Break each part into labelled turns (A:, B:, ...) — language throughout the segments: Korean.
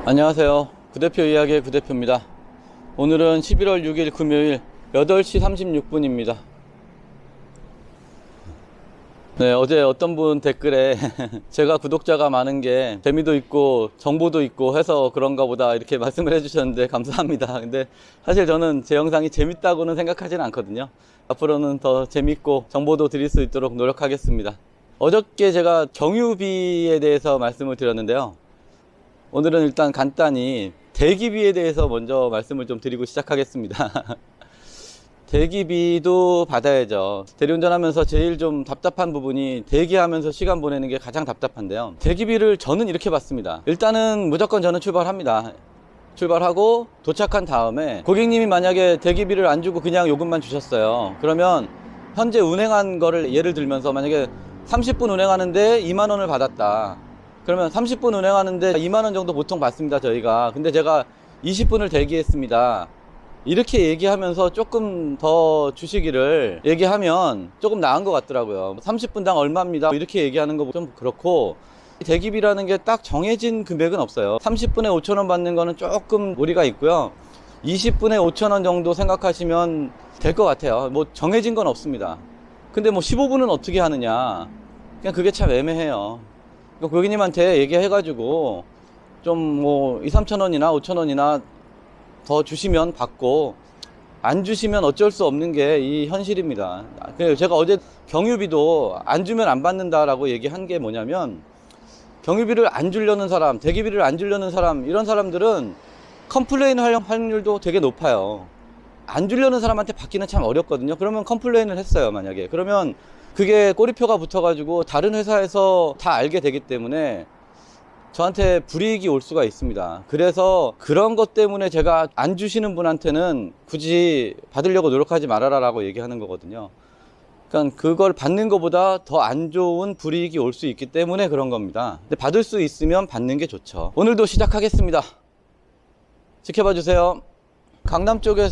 A: 안녕하세요. 구대표 이야기의 구대표입니다. 오늘은 11월 6일 금요일 8시 36분입니다. 네, 어제 어떤 분 댓글에 제가 구독자가 많은 게 재미도 있고 정보도 있고 해서 그런가 보다 이렇게 말씀을 해주셨는데 감사합니다. 근데 사실 저는 제 영상이 재밌다고는 생각하지는 않거든요. 앞으로는 더 재밌고 정보도 드릴 수 있도록 노력하겠습니다. 어저께 제가 경유비에 대해서 말씀을 드렸는데요. 오늘은 일단 간단히 대기비에 대해서 먼저 말씀을 좀 드리고 시작하겠습니다. 대기비도 받아야죠. 대리운전하면서 제일 좀 답답한 부분이 대기하면서 시간 보내는 게 가장 답답한데요. 대기비를 저는 이렇게 받습니다. 일단은 무조건 저는 출발합니다. 출발하고 도착한 다음에 고객님이 만약에 대기비를 안 주고 그냥 요금만 주셨어요. 그러면 현재 운행한 거를 예를 들면서 만약에 30분 운행하는데 2만원을 받았다. 그러면 30분 운행하는데 2만원 정도 보통 받습니다, 저희가. 근데 제가 20분을 대기했습니다. 이렇게 얘기하면서 조금 더 주시기를 얘기하면 조금 나은 것 같더라고요. 30분당 얼마입니다. 이렇게 얘기하는 거 좀 그렇고, 대기비라는 게 딱 정해진 금액은 없어요. 30분에 5,000원 받는 거는 조금 무리가 있고요. 20분에 5,000원 정도 생각하시면 될 것 같아요. 뭐 정해진 건 없습니다. 근데 뭐 15분은 어떻게 하느냐. 그냥 그게 참 애매해요. 고객님한테 얘기해가지고 좀 뭐 2, 3천원이나 5천원이나 더 주시면 받고 안 주시면 어쩔 수 없는 게 이 현실입니다. 제가 어제 경유비도 안 주면 안 받는다라고 얘기한 게 뭐냐면, 경유비를 안 주려는 사람, 대기비를 안 주려는 사람, 이런 사람들은 컴플레인 할 확률도 되게 높아요. 안 주려는 사람한테 받기는 참 어렵거든요. 그러면 컴플레인을 했어요, 만약에. 그러면 그게 꼬리표가 붙어가지고 다른 회사에서 다 알게 되기 때문에 저한테 불이익이 올 수가 있습니다. 그래서 그런 것 때문에 제가 안 주시는 분한테는 굳이 받으려고 노력하지 말아라 라고 얘기하는 거거든요. 그러니까 그걸 받는 것보다 더 안 좋은 불이익이 올 수 있기 때문에 그런 겁니다. 근데 받을 수 있으면 받는 게 좋죠. 오늘도 시작하겠습니다. 지켜봐 주세요. 강남 쪽에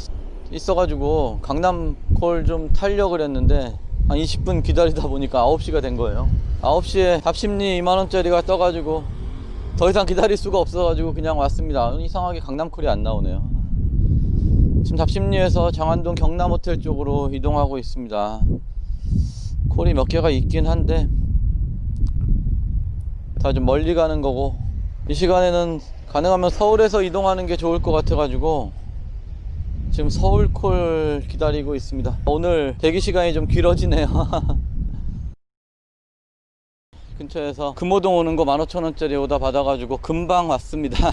A: 있어가지고 강남콜 좀 타려고 그랬는데 한 20분 기다리다 보니까 9시가 된 거예요. 9시에 답심리 2만원짜리가 떠가지고 더 이상 기다릴 수가 없어가지고 그냥 왔습니다. 이상하게 강남콜이 안 나오네요. 지금 답심리에서 장안동 경남호텔 쪽으로 이동하고 있습니다. 콜이 몇 개가 있긴 한데 다 좀 멀리 가는 거고, 이 시간에는 가능하면 서울에서 이동하는 게 좋을 것 같아가지고 지금 서울콜 기다리고 있습니다. 오늘 대기 시간이 좀 길어지네요. 근처에서 금호동 오는 거 15,000원짜리 오다 받아가지고 금방 왔습니다.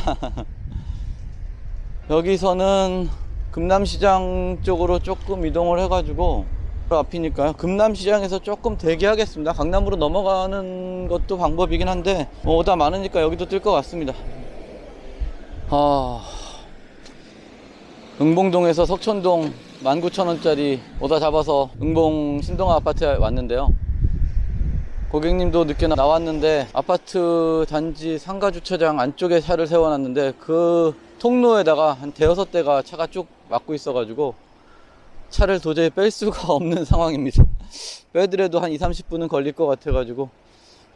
A: 여기서는 금남시장 쪽으로 조금 이동을 해가지고 앞이니까요. 금남시장에서 조금 대기하겠습니다. 강남으로 넘어가는 것도 방법이긴 한데 오다 많으니까 여기도 뜰 것 같습니다. 응봉동에서 석천동 19,000원짜리 오다 잡아서 응봉 신동아 아파트에 왔는데요. 고객님도 늦게 나왔는데 아파트 단지 상가주차장 안쪽에 차를 세워놨는데 그 통로에다가 한 대여섯 대가 차가 쭉 막고 있어가지고 차를 도저히 뺄 수가 없는 상황입니다. 빼더라도 한 2, 30분은 걸릴 것 같아가지고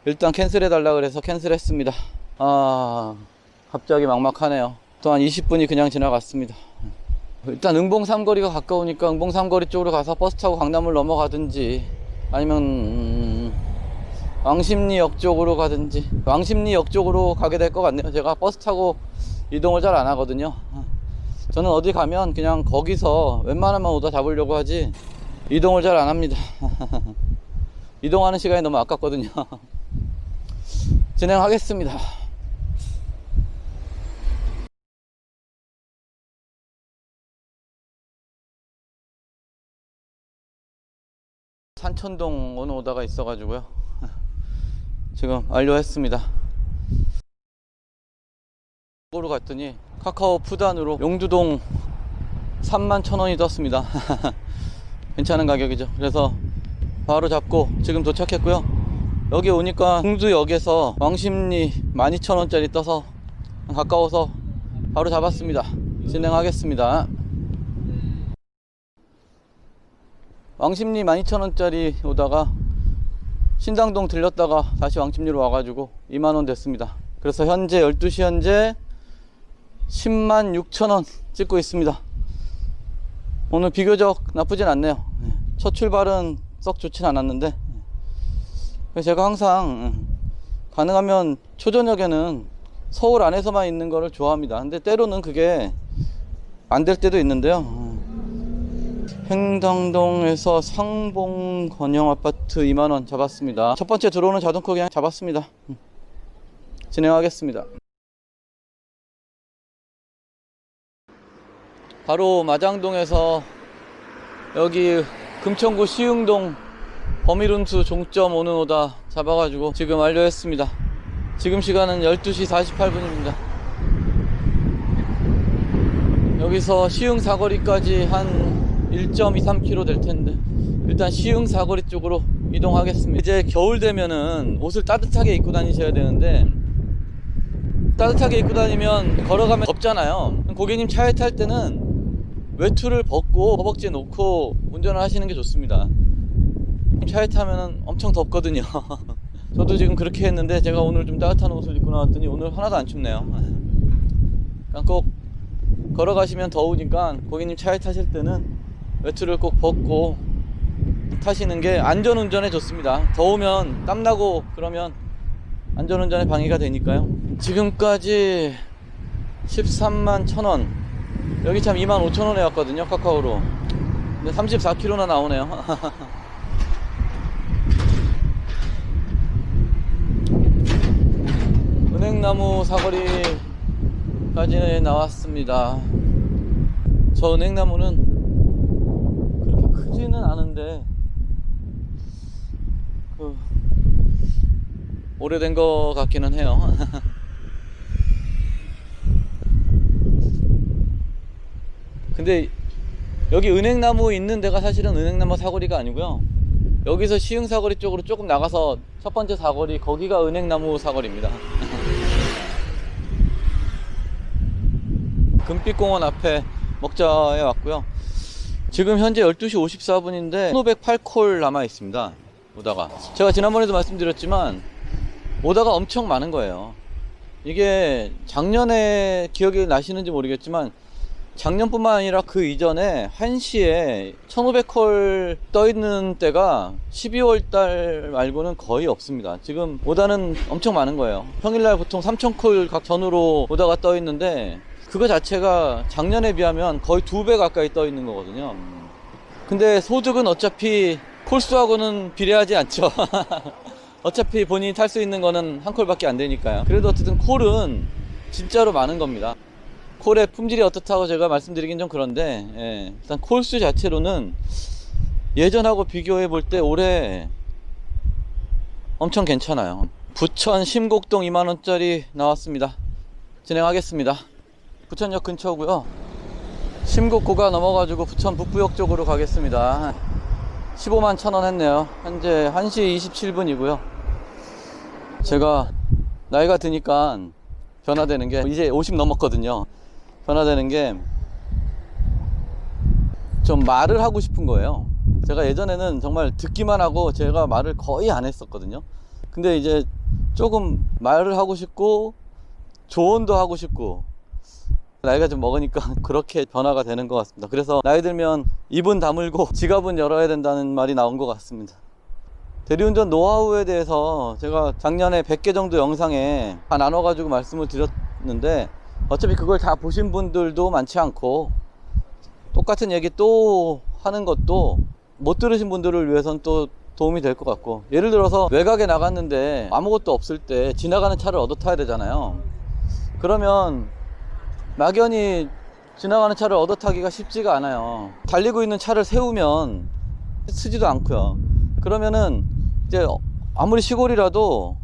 A: 일단 캔슬해달라 그래서 캔슬했습니다. 갑자기 막막하네요. 또 한 20분이 그냥 지나갔습니다. 일단 응봉 삼거리가 가까우니까 응봉 삼거리 쪽으로 가서 버스 타고 강남을 넘어가든지 아니면 왕십리역 쪽으로 가든지. 왕십리역 쪽으로 가게 될 것 같네요. 제가 버스 타고 이동을 잘 안 하거든요. 저는 어디 가면 그냥 거기서 웬만하면 오다 잡으려고 하지 이동을 잘 안 합니다. 이동하는 시간이 너무 아깝거든요. 진행하겠습니다. 산천동 오다가 있어가지고요. 지금 완료했습니다. 거로 갔더니 카카오 푸단으로 용두동 31,000원이 떴습니다. 괜찮은 가격이죠. 그래서 바로 잡고 지금 도착했고요. 여기 오니까 공주역에서 왕십리 12,000원짜리 떠서 가까워서 바로 잡았습니다. 진행하겠습니다. 왕십리 12,000원짜리 오다가 신당동 들렸다가 다시 왕십리로 와가지고 2만원 됐습니다. 그래서 현재 12시 현재 106,000원 찍고 있습니다. 오늘 비교적 나쁘진 않네요. 첫 출발은 썩 좋진 않았는데, 제가 항상 가능하면 초저녁에는 서울 안에서만 있는 거를 좋아합니다. 근데 때로는 그게 안 될 때도 있는데요. 행당동에서 상봉 건영 아파트 2만원 잡았습니다. 첫 번째 들어오는 자동코 그냥 잡았습니다. 진행하겠습니다. 바로 마장동에서 여기 금천구 시흥동 범위룬수 종점 오는 오다 잡아가지고 지금 완료했습니다. 지금 시간은 12시 48분입니다. 여기서 시흥 사거리까지 한 1.23km 될 텐데 일단 시흥 사거리 쪽으로 이동하겠습니다. 이제 겨울 되면은 옷을 따뜻하게 입고 다니셔야 되는데 따뜻하게 입고 다니면 걸어가면 덥잖아요. 고객님 차에 탈 때는 외투를 벗고 허벅지에 놓고 운전을 하시는 게 좋습니다. 차에 타면 엄청 덥거든요. 저도 지금 그렇게 했는데 제가 오늘 좀 따뜻한 옷을 입고 나왔더니 오늘 하나도 안 춥네요. 그러니까 꼭 걸어가시면 더우니까 고객님 차에 타실 때는 외투를 꼭 벗고 타시는 게 안전운전에 좋습니다. 더우면 땀나고 그러면 안전운전에 방해가 되니까요. 지금까지 13만 1,000원, 여기 참 25,000원에 왔거든요, 카카오로. 근데 34km나 나오네요. 은행나무 사거리까지 나왔습니다. 저 은행나무는 그렇게 크지는 않은데 오래된 거 같기는 해요. 근데 여기 은행나무 있는 데가 사실은 은행나무 사거리가 아니고요, 여기서 시흥 사거리 쪽으로 조금 나가서 첫 번째 사거리, 거기가 은행나무 사거리입니다. 금빛공원 앞에 먹자에 왔고요. 지금 현재 12시 54분인데 1508콜 남아 있습니다. 오다가 제가 지난번에도 말씀드렸지만 오다가 엄청 많은 거예요. 이게 작년에 기억이 나시는지 모르겠지만 작년뿐만 아니라 그 이전에 1시에 1500콜 떠있는 때가 12월달 말고는 거의 없습니다. 지금 오다는 엄청 많은 거예요. 평일날 보통 3000콜 각 전후로 오다가 떠있는데 그거 자체가 작년에 비하면 거의 2배 가까이 떠있는 거거든요. 근데 소득은 어차피 콜수하고는 비례하지 않죠. 어차피 본인이 탈 수 있는 거는 한 콜밖에 안 되니까요. 그래도 어쨌든 콜은 진짜로 많은 겁니다. 콜의 품질이 어떻다고 제가 말씀드리긴 좀 그런데, 일단 콜수 자체로는 예전하고 비교해 볼 때 올해 엄청 괜찮아요. 부천 심곡동 2만원짜리 나왔습니다. 진행하겠습니다. 부천역 근처고요. 심곡고가 넘어가지고 부천 북부역 쪽으로 가겠습니다. 15만 1,000원 했네요. 현재 1시 27분이고요 제가 나이가 드니까 변화되는 게, 이제 50 넘었거든요. 변화되는 게 좀 말을 하고 싶은 거예요. 제가 예전에는 정말 듣기만 하고 제가 말을 거의 안 했었거든요. 근데 이제 조금 말을 하고 싶고 조언도 하고 싶고, 나이가 좀 먹으니까 그렇게 변화가 되는 것 같습니다. 그래서 나이 들면 입은 다물고 지갑은 열어야 된다는 말이 나온 것 같습니다. 대리운전 노하우에 대해서 제가 작년에 100개 정도 영상에 다 나눠가지고 말씀을 드렸는데 어차피 그걸 다 보신 분들도 많지 않고, 똑같은 얘기 또 하는 것도 못 들으신 분들을 위해서는 또 도움이 될 것 같고, 예를 들어서 외곽에 나갔는데 아무것도 없을 때 지나가는 차를 얻어 타야 되잖아요. 그러면 막연히 지나가는 차를 얻어 타기가 쉽지가 않아요. 달리고 있는 차를 세우면 쓰지도 않고요. 그러면은 이제 아무리 시골이라도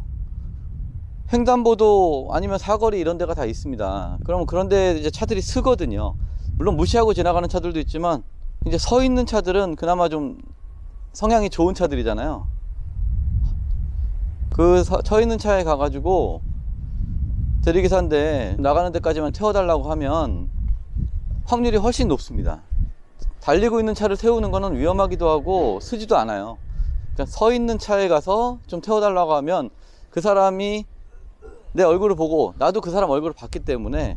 A: 횡단보도 아니면 사거리 이런 데가 다 있습니다. 그러면 그런 데 이제 차들이 쓰거든요. 물론 무시하고 지나가는 차들도 있지만, 이제 서 있는 차들은 그나마 좀 성향이 좋은 차들이잖아요. 그 서 있는 차에 가가지고 대리기사인데 나가는 데까지만 태워달라고 하면 확률이 훨씬 높습니다. 달리고 있는 차를 세우는 거는 위험하기도 하고 쓰지도 않아요. 그러니까 서 있는 차에 가서 좀 태워달라고 하면 그 사람이 내 얼굴을 보고 나도 그 사람 얼굴을 봤기 때문에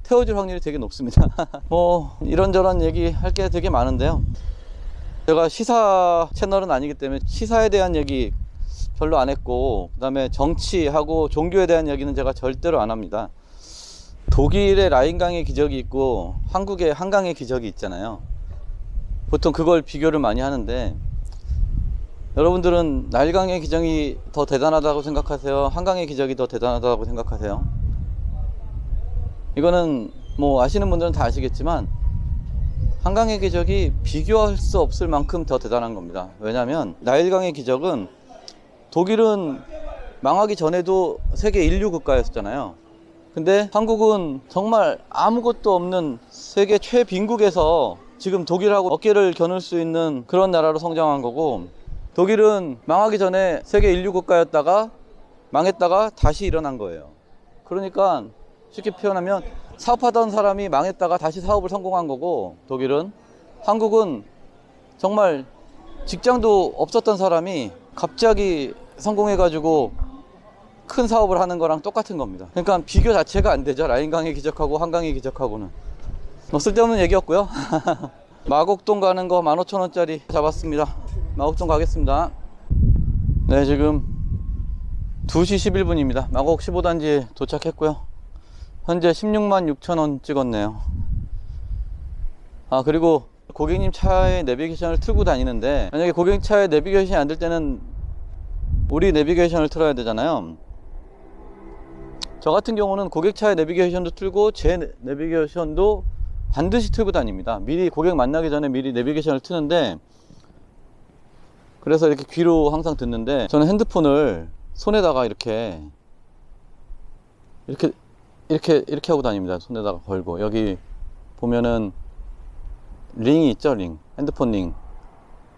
A: 태워줄 확률이 되게 높습니다. 뭐 이런저런 얘기 할 게 되게 많은데요. 제가 시사 채널은 아니기 때문에 시사에 대한 얘기 별로 안 했고, 그 다음에 정치하고 종교에 대한 얘기는 제가 절대로 안 합니다. 독일의 라인강의 기적이 있고 한국의 한강의 기적이 있잖아요. 보통 그걸 비교를 많이 하는데, 여러분들은 나일강의 기적이 더 대단하다고 생각하세요? 한강의 기적이 더 대단하다고 생각하세요? 이거는 뭐 아시는 분들은 다 아시겠지만 한강의 기적이 비교할 수 없을 만큼 더 대단한 겁니다. 왜냐하면 나일강의 기적은, 독일은 망하기 전에도 세계 인류 국가였잖아요. 근데 한국은 정말 아무것도 없는 세계 최빈국에서 지금 독일하고 어깨를 겨눌 수 있는 그런 나라로 성장한 거고, 독일은 망하기 전에 세계 인류 국가였다가 망했다가 다시 일어난 거예요. 그러니까 쉽게 표현하면 사업하던 사람이 망했다가 다시 사업을 성공한 거고, 독일은, 한국은 정말 직장도 없었던 사람이 갑자기 성공해가지고 큰 사업을 하는 거랑 똑같은 겁니다. 그러니까 비교 자체가 안 되죠. 라인강의 기적하고 한강의 기적하고는. 뭐 쓸데없는 얘기였고요. 마곡동 가는 거 15,000원짜리 잡았습니다. 마곡동 가겠습니다. 네, 지금 2시 11분입니다. 마곡 15단지에 도착했고요. 현재 16만 6천원 찍었네요. 아, 그리고 고객님 차에 내비게이션을 틀고 다니는데, 만약에 고객 차에 내비게이션이 안 될 때는 우리 내비게이션을 틀어야 되잖아요. 저 같은 경우는 고객 차에 내비게이션도 틀고 제 내비게이션도 반드시 틀고 다닙니다. 미리 고객 만나기 전에 미리 내비게이션을 트는데, 그래서 이렇게 귀로 항상 듣는데, 저는 핸드폰을 손에다가 이렇게 하고 다닙니다. 손에다가 걸고. 여기 보면은 링이 있죠, 링. 핸드폰 링.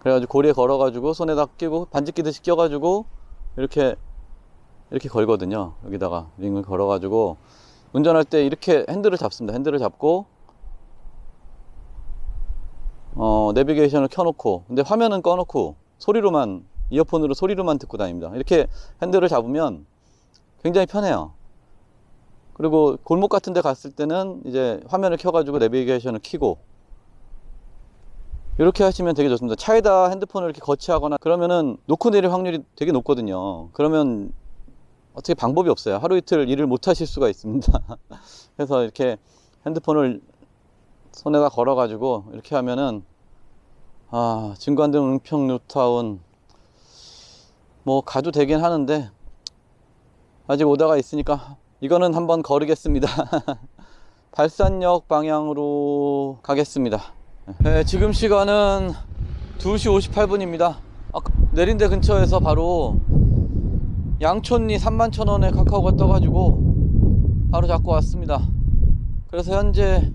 A: 그래가지고 고리에 걸어가지고 손에다 끼고 반지 끼듯이 껴가지고 이렇게 걸거든요. 여기다가 링을 걸어가지고 운전할 때 이렇게 핸들을 잡습니다. 핸들을 잡고 내비게이션을 켜놓고, 근데 화면은 꺼놓고 소리로만, 이어폰으로 소리로만 듣고 다닙니다. 이렇게 핸들을 잡으면 굉장히 편해요. 그리고 골목 같은 데 갔을 때는 이제 화면을 켜가지고 내비게이션을 켜고, 이렇게 하시면 되게 좋습니다. 차에다 핸드폰을 이렇게 거치하거나 그러면은 놓고 내릴 확률이 되게 높거든요. 그러면 어떻게 방법이 없어요. 하루 이틀 일을 못 하실 수가 있습니다. 그래서 이렇게 핸드폰을 손에다 걸어가지고 이렇게 하면은, 진관등, 은평, 뉴타운 뭐 가도 되긴 하는데, 아직 오다가 있으니까 이거는 한번 걸으겠습니다. 발산역 방향으로 가겠습니다. 네, 지금 시간은 2시 58분입니다. 내린 데 근처에서 바로 양촌리 31,000원에 카카오가 떠가지고 바로 잡고 왔습니다. 그래서 현재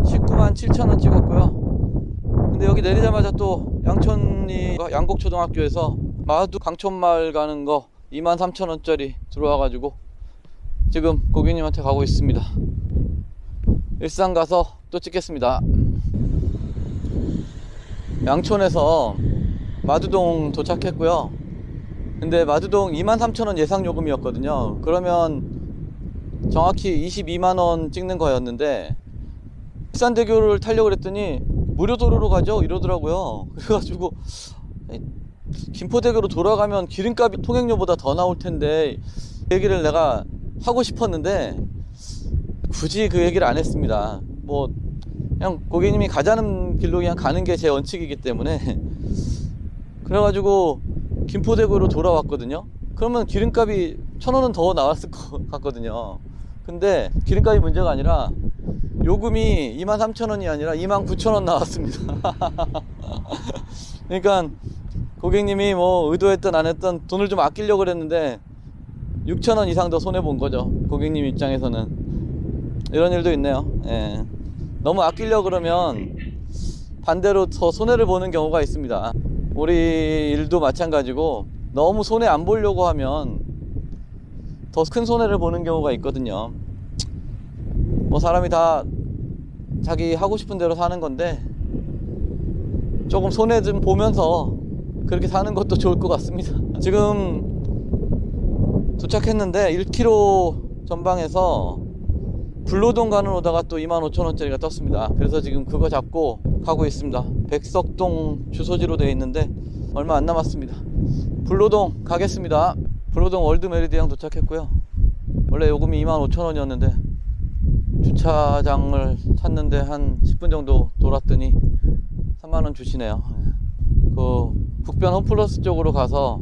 A: 19만 7천원 찍었고요. 근데 여기 내리자마자 또 양촌리 양곡초등학교에서 마두 강촌마을 가는 거 23,000원짜리 들어와가지고 지금 고객님한테 가고 있습니다. 일산 가서 또 찍겠습니다. 양촌에서 마두동 도착했고요. 근데 마두동 23,000원 예상 요금이었거든요. 그러면 정확히 22만원 찍는 거였는데, 일산대교를 타려고 그랬더니 무료 도로로 가죠 이러더라고요. 그래가지고 김포대교로 돌아가면 기름값이 통행료보다 더 나올 텐데, 그 얘기를 내가 하고 싶었는데 굳이 그 얘기를 안 했습니다. 뭐 그냥 고객님이 가자는 길로 그냥 가는 게 제 원칙이기 때문에. 그래가지고 김포대교로 돌아왔거든요. 그러면 기름값이 1,000원은 더 나왔을 것 같거든요. 근데 기름값이 문제가 아니라 요금이 23,000원이 아니라 29,000원 나왔습니다. 그러니까 고객님이 뭐 의도했든 안 했든 돈을 좀 아끼려고 그랬는데 6,000원 이상 더 손해본 거죠. 고객님 입장에서는. 이런 일도 있네요. 예. 너무 아끼려고 그러면 반대로 더 손해를 보는 경우가 있습니다. 우리 일도 마찬가지고, 너무 손해 안 보려고 하면 더 큰 손해를 보는 경우가 있거든요. 뭐 사람이 다 자기 하고 싶은 대로 사는 건데, 조금 손해 좀 보면서 그렇게 사는 것도 좋을 것 같습니다. 지금 도착했는데 1km 전방에서 불로동 가는 오다가 또 25,000원짜리가 떴습니다. 그래서 지금 그거 잡고 가고 있습니다. 백석동 주소지로 되어 있는데 얼마 안 남았습니다. 불로동 가겠습니다. 불로동 월드 메리디안 도착했고요. 원래 요금이 25,000원이었는데 주차장을 찾는데 한 10분 정도 돌았더니 3만원 주시네요. 그 북변 홈플러스 쪽으로 가서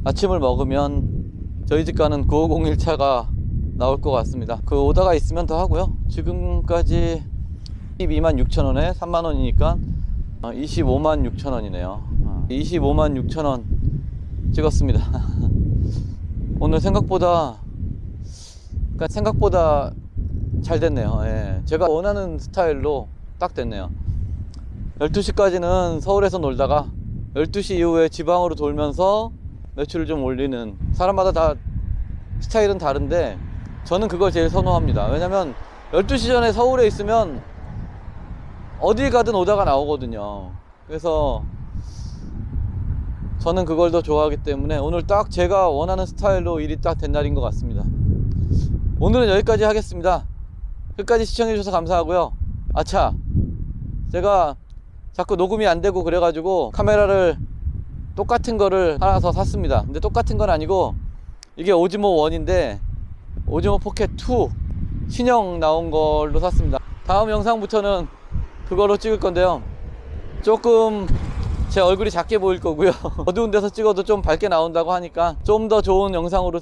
A: 아침을 먹으면 저희 집 가는 9501차가 나올 것 같습니다. 그 오다가 있으면 더 하고요. 지금까지 126,000원에 3만원이니까 256,000원이네요. 256,000원 찍었습니다. 오늘 생각보다 잘 됐네요. 예. 제가 원하는 스타일로 딱 됐네요. 12시까지는 서울에서 놀다가 12시 이후에 지방으로 돌면서 매출을 좀 올리는, 사람마다 다 스타일은 다른데 저는 그걸 제일 선호합니다. 왜냐면 12시 전에 서울에 있으면 어디 가든 오다가 나오거든요. 그래서 저는 그걸 더 좋아하기 때문에 오늘 딱 제가 원하는 스타일로 일이 딱 된 날인 것 같습니다. 오늘은 여기까지 하겠습니다. 끝까지 시청해 주셔서 감사하고요. 아차, 제가 자꾸 녹음이 안 되고 그래가지고 카메라를 똑같은 거를 하나 더 샀습니다. 근데 똑같은 건 아니고 이게 오즈모 1인데 오즈모 포켓 2 신형 나온 걸로 샀습니다. 다음 영상부터는 그거로 찍을 건데요. 조금 제 얼굴이 작게 보일 거고요. 어두운 데서 찍어도 좀 밝게 나온다고 하니까 좀 더 좋은 영상으로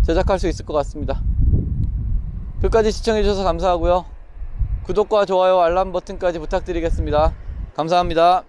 A: 제작할 수 있을 것 같습니다. 끝까지 시청해 주셔서 감사하고요. 구독과 좋아요, 알람 버튼까지 부탁드리겠습니다. 감사합니다.